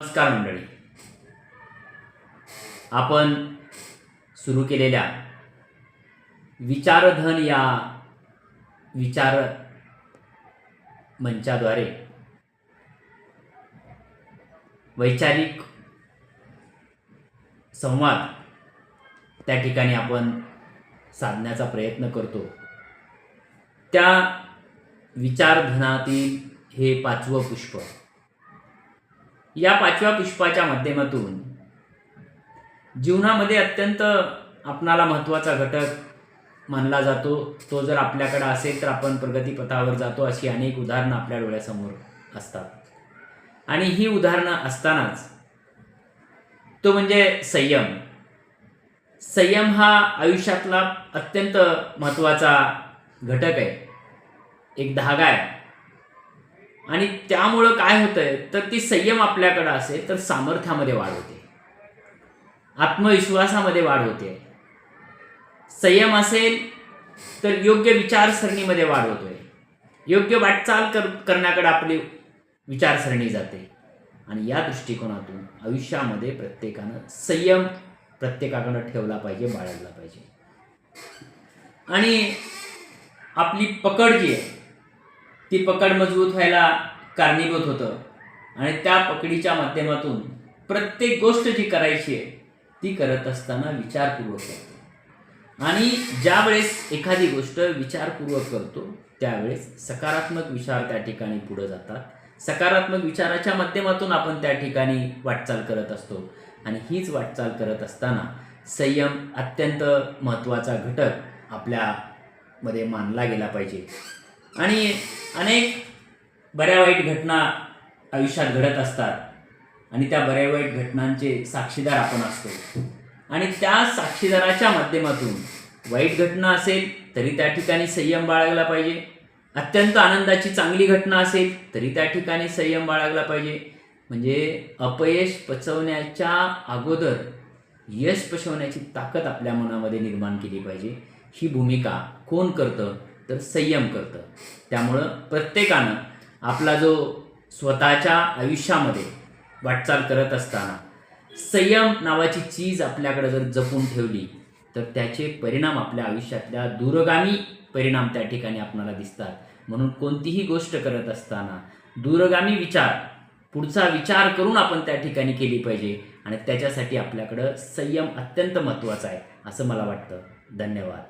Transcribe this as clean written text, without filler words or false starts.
नमस्कार मंडळी, आपण सुरू केलेल्या विचारधन या विचार मंचाद्वारे वैचारिक संवाद त्या ठिकाणी आपण साधण्याचा प्रयत्न करतो। त्या विचारधनातील हे पाचवं पुष्प। या पाचव्या पुष्पाच्या माध्यमातून जीवनामध्ये अत्यंत आपणाला महत्त्वाचा घटक मानला जातो। तो जर आपल्याकडे असेल तर आपण प्रगतीपथावर जातो, अशी अनेक उदाहरणं आपल्या डोळ्यासमोर असतात। आणि ही उदाहरणं असतानाच तो म्हणजे संयम। संयम हा आयुष्यातला अत्यंत महत्त्वाचा घटक आहे, एक धागा आहे। आणि त्यामुळं काय होतंय तर ती संयम आपल्याकडे असेल तर सामर्थ्यामध्ये वाढ होते, आत्मविश्वासामध्ये वाढ होते। संयम असेल तर योग्य विचारसरणीमध्ये वाढ होतोय, योग्य वाटचाल करण्याकडे आपली विचारसरणी जाते। आणि या दृष्टिकोनातून आयुष्यामध्ये प्रत्येकानं संयम प्रत्येकाकडे ठेवला पाहिजे, बाळगला पाहिजे। आणि आपली पकड जी आहे ती पकड मजबूत व्हायला कारणीभूत होतं। आणि त्या पकडीच्या माध्यमातून प्रत्येक गोष्ट जी करायची आहे ती करत असताना विचारपूर्वक करतो। आणि ज्यावेळेस एखादी गोष्ट विचारपूर्वक करतो त्यावेळेस सकारात्मक विचार त्या ठिकाणी पुढे जातात। सकारात्मक विचाराच्या माध्यमातून आपण त्या ठिकाणी वाटचाल करत असतो। आणि हीच वाटचाल करत असताना संयम अत्यंत महत्त्वाचा घटक आपल्यामध्ये मानला गेला पाहिजे। आणि अनेक बऱ्या वाईट घटना आयुष्यात घडत असतात आणि त्या बऱ्या वाईट घटनांचे साक्षीदार आपण असतो। आणि त्या साक्षीदाराच्या माध्यमातून वाईट घटना असेल तरी त्या ठिकाणी संयम बाळगला पाहिजे, अत्यंत आनंदाची चांगली घटना असेल तरी त्या ठिकाणी संयम बाळगला पाहिजे। म्हणजे अपयश पचवण्याच्या अगोदर यश पचवण्याची ताकद आपल्या मनामध्ये निर्माण केली पाहिजे। ही भूमिका कोण करतं तर संयम करतं। त्यामुळं प्रत्येकानं आपला जो स्वतःच्या आयुष्यामध्ये वाटचाल करत असताना संयम नावाची चीज आपल्याकडे जर जपून ठेवली तर त्याचे परिणाम आपल्या आयुष्यातल्या दूरगामी परिणाम त्या ठिकाणी आपल्याला दिसतात। म्हणून कोणतीही गोष्ट करत असताना दूरगामी विचार, पुढचा विचार करून आपण त्या ठिकाणी केली पाहिजे। आणि त्याच्यासाठी आपल्याकडं संयम अत्यंत महत्त्वाचा आहे असं मला वाटतं। धन्यवाद।